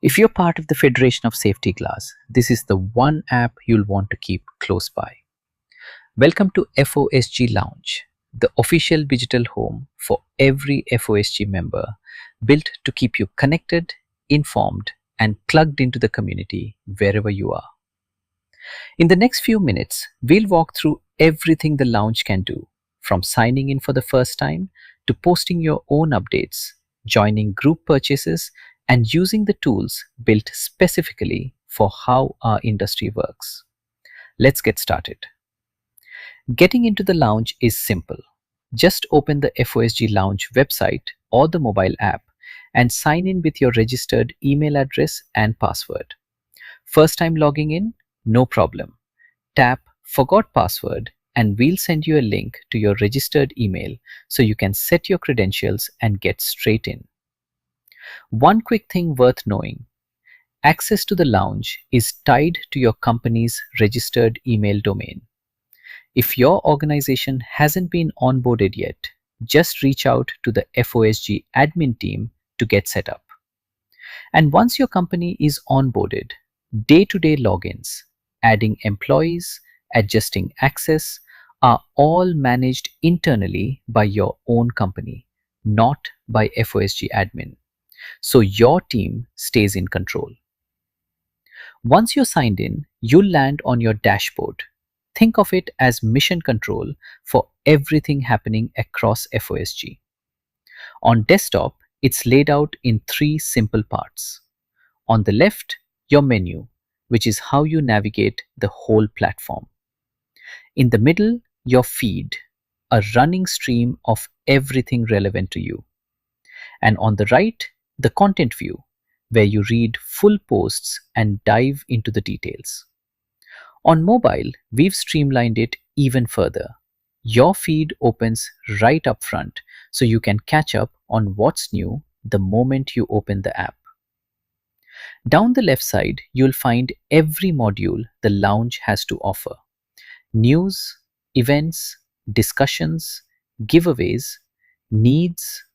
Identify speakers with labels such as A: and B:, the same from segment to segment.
A: If you're part of the Federation of Safety Glass, this is the one app you'll want to keep close by. Welcome to FOSG Lounge, the official digital home for every FOSG member, built to keep you connected, informed, and plugged into the community wherever you are. In the next few minutes, we'll walk through everything the lounge can do, from signing in for the first time to posting your own updates, joining group purchases, and using the tools built specifically for how our industry works. Let's get started. Getting into the lounge is simple. Just open the FOSG Lounge website or the mobile app and sign in with your registered email address and password. First time logging in? No problem. Tap Forgot Password and we'll send you a link to your registered email so you can set your credentials and get straight in. One quick thing worth knowing: access to the lounge is tied to your company's registered email domain. If your organization hasn't been onboarded yet, just reach out to the FOSG admin team to get set up. And once your company is onboarded, day-to-day logins, adding employees, adjusting access, are all managed internally by your own company, not by FOSG admin. So your team stays in control. Once you're signed in, you'll land on your dashboard. Think of it as mission control for everything happening across FOSG. On desktop, it's laid out in three simple parts. On the left, your menu, which is how you navigate the whole platform. In the middle, your feed, a running stream of everything relevant to you. And on the right, the content view, where you read full posts and dive into the details. On mobile, we've streamlined it even further. Your feed opens right up front, so you can catch up on what's new the moment you open the app. Down the left side, you'll find every module the lounge has to offer: news, events, discussions, giveaways, needs,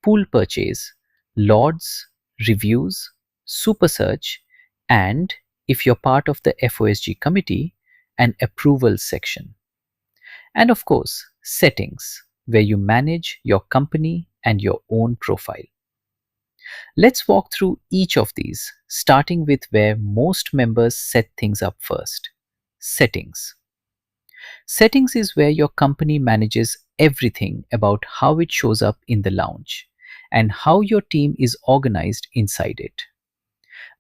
A: pool purchase, lords, reviews, super search, and, if you're part of the FOSG committee, an approvals section. And of course, settings, where you manage your company and your own profile. Let's walk through each of these, starting with where most members set things up first: settings. Settings is where your company manages everything about how it shows up in the lounge and how your team is organized inside it.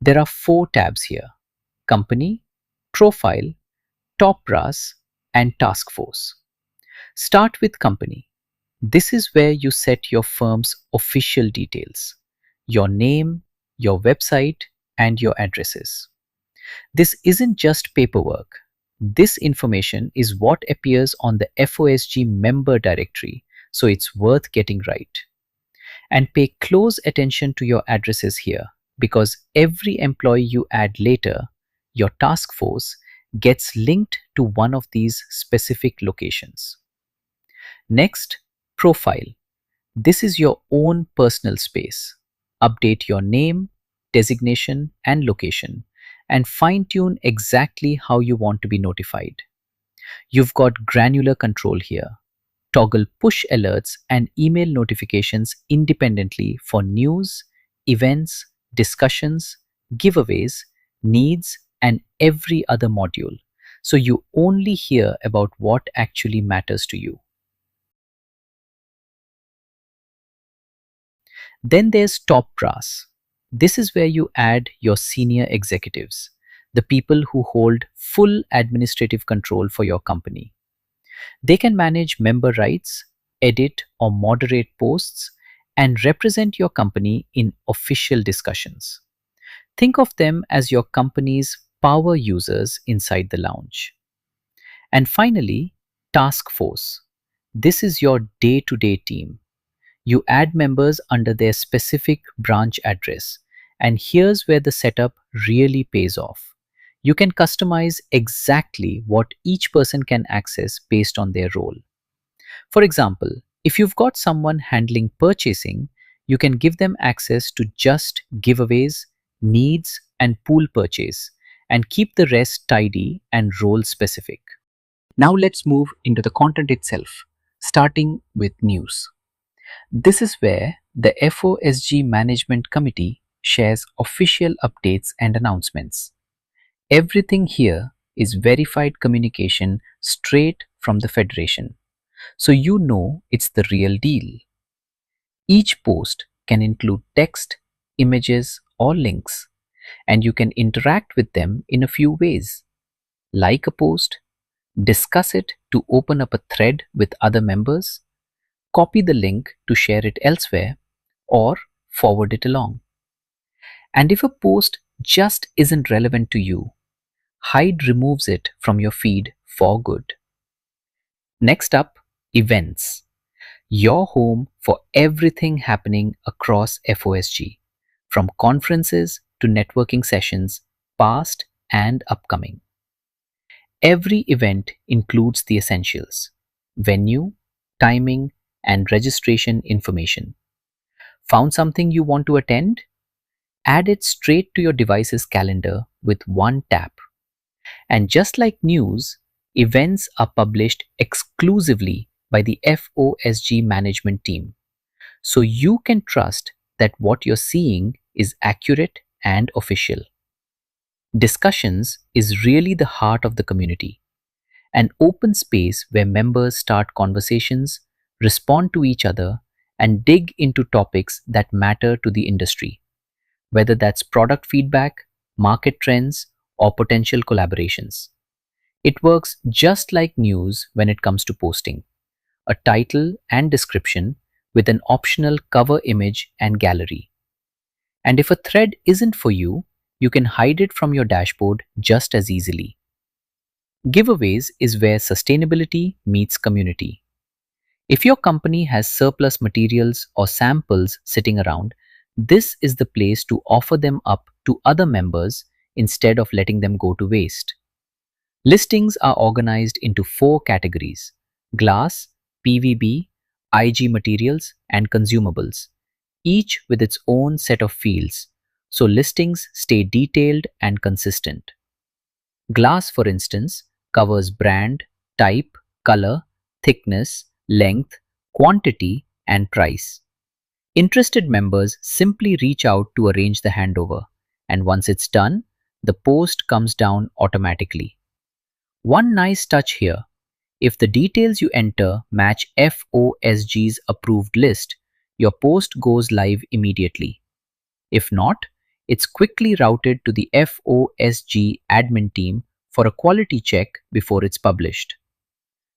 A: There are 4 tabs here: company, profile, top brass, and task force. Start with company. This is where you set your firm's official details: your name, your website, and your addresses. This isn't just paperwork. This information is what appears on the FOSG member directory, so it's worth getting right. And pay close attention to your addresses here, because every employee you add later, your task force, gets linked to one of these specific locations. Next, profile. This is your own personal space. Update your name, designation, and location, and fine-tune exactly how you want to be notified. You've got granular control here. Toggle push alerts and email notifications independently for news, events, discussions, giveaways, needs, and every other module, so you only hear about what actually matters to you. Then there's top brass. This is where you add your senior executives, the people who hold full administrative control for your company. They can manage member rights, edit or moderate posts, and represent your company in official discussions. Think of them as your company's power users inside the lounge. And finally, task force. This is your day-to-day team. You add members under their specific branch address, and here's where the setup really pays off. You can customize exactly what each person can access based on their role. For example, if you've got someone handling purchasing, you can give them access to just giveaways, needs, and pool purchase, and keep the rest tidy and role specific. Now let's move into the content itself, starting with news. This is where the FOSG Management Committee shares official updates and announcements. Everything here is verified communication straight from the Federation, so you know it's the real deal. Each post can include text, images, or links, and you can interact with them in a few ways. Like a post, discuss it to open up a thread with other members, copy the link to share it elsewhere, or forward it along. And if a post just isn't relevant to you, Hide removes it from your feed for good. Next up, events. Your home for everything happening across FOSG, from conferences to networking sessions, past and upcoming. Every event includes the essentials: venue, timing, and registration information. Found something you want to attend? Add it straight to your device's calendar with one tap. And just like news, events are published exclusively by the FOSG management team. So you can trust that what you're seeing is accurate and official. Discussions is really the heart of the community, an open space where members start conversations, respond to each other, and dig into topics that matter to the industry, whether that's product feedback, market trends, or potential collaborations. It works just like news when it comes to posting: a title and description with an optional cover image and gallery. And if a thread isn't for you, you can hide it from your dashboard just as easily. Giveaways is where sustainability meets community. If your company has surplus materials or samples sitting around, this is the place to offer them up to other members instead of letting them go to waste. Listings are organized into four categories: glass, PVB, IG materials, and consumables, each with its own set of fields, so listings stay detailed and consistent. Glass, for instance, covers brand, type, color, thickness, length, quantity, and price. Interested members simply reach out to arrange the handover, and once it's done, the post comes down automatically. One nice touch here: if the details you enter match FOSG's approved list, your post goes live immediately. If not, it's quickly routed to the FOSG admin team for a quality check before it's published.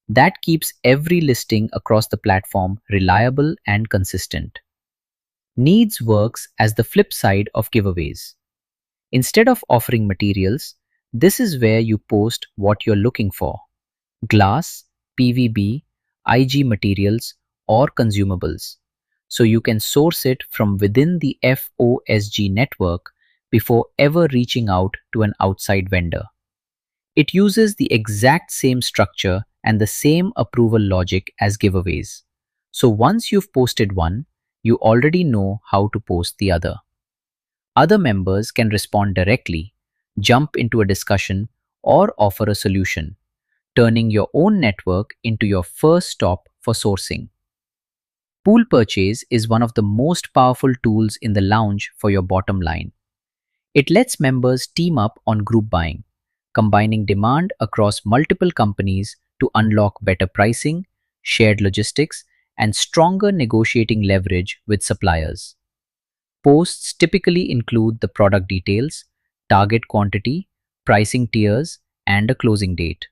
A: That keeps every listing across the platform reliable and consistent. Needs works as the flip side of giveaways. Instead of offering materials, this is where you post what you're looking for: glass, PVB, IG materials, or consumables, so you can source it from within the FOSG network before ever reaching out to an outside vendor. It uses the exact same structure and the same approval logic as giveaways. So once you've posted one, you already know how to post the other. Other members can respond directly, jump into a discussion, or offer a solution, turning your own network into your first stop for sourcing. Pool purchase is one of the most powerful tools in the lounge for your bottom line. It lets members team up on group buying, combining demand across multiple companies to unlock better pricing, shared logistics, and stronger negotiating leverage with suppliers. Posts typically include the product details, target quantity, pricing tiers, and a closing date.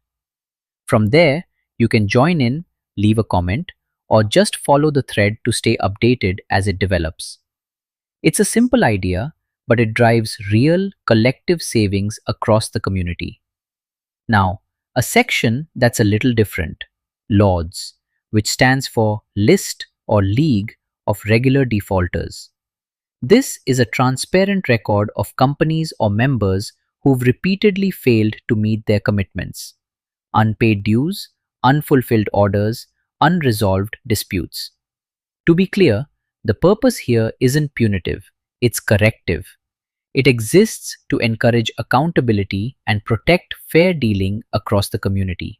A: From there, you can join in, leave a comment, or just follow the thread to stay updated as it develops. It's a simple idea, but it drives real collective savings across the community. Now, a section that's a little different: LODs, which stands for List or League of Regular Defaulters. This is a transparent record of companies or members who've repeatedly failed to meet their commitments: unpaid dues, unfulfilled orders, unresolved disputes. To be clear, the purpose here isn't punitive, it's corrective. It exists to encourage accountability and protect fair dealing across the community.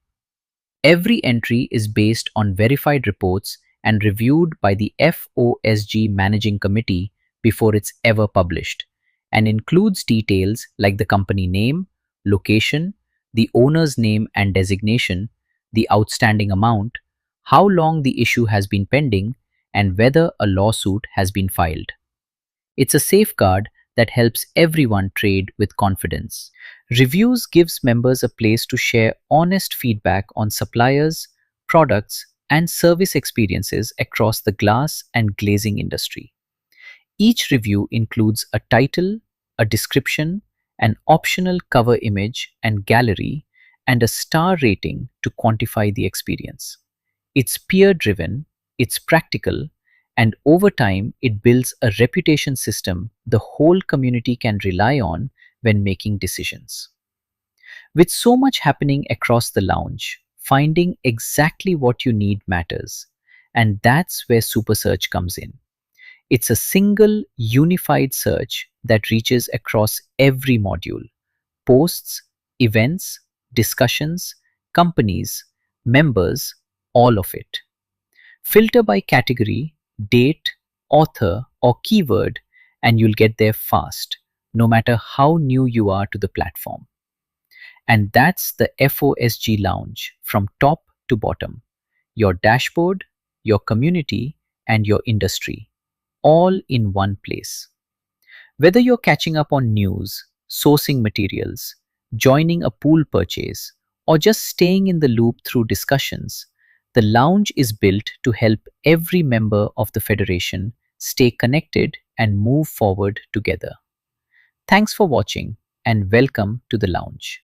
A: Every entry is based on verified reports and reviewed by the FOSG Managing Committee before it's ever published, and includes details like the company name, location, the owner's name and designation, the outstanding amount, how long the issue has been pending, and whether a lawsuit has been filed. It's a safeguard that helps everyone trade with confidence. Reviews gives members a place to share honest feedback on suppliers, products, and service experiences across the glass and glazing industry. Each review includes a title, a description, an optional cover image and gallery, and a star rating to quantify the experience. It's peer driven, it's practical, and over time, it builds a reputation system the whole community can rely on when making decisions. With so much happening across the lounge, finding exactly what you need matters. And that's where Super Search comes in. It's a single, unified search that reaches across every module: posts, events, discussions, companies, members, all of it. Filter by category, date, author, or keyword, and you'll get there fast, no matter how new you are to the platform. And that's the FOSG Lounge from top to bottom: your dashboard, your community, and your industry, all in one place. Whether you're catching up on news, sourcing materials, joining a pool purchase, or just staying in the loop through discussions, the lounge is built to help every member of the Federation stay connected and move forward together. Thanks for watching and welcome to the lounge.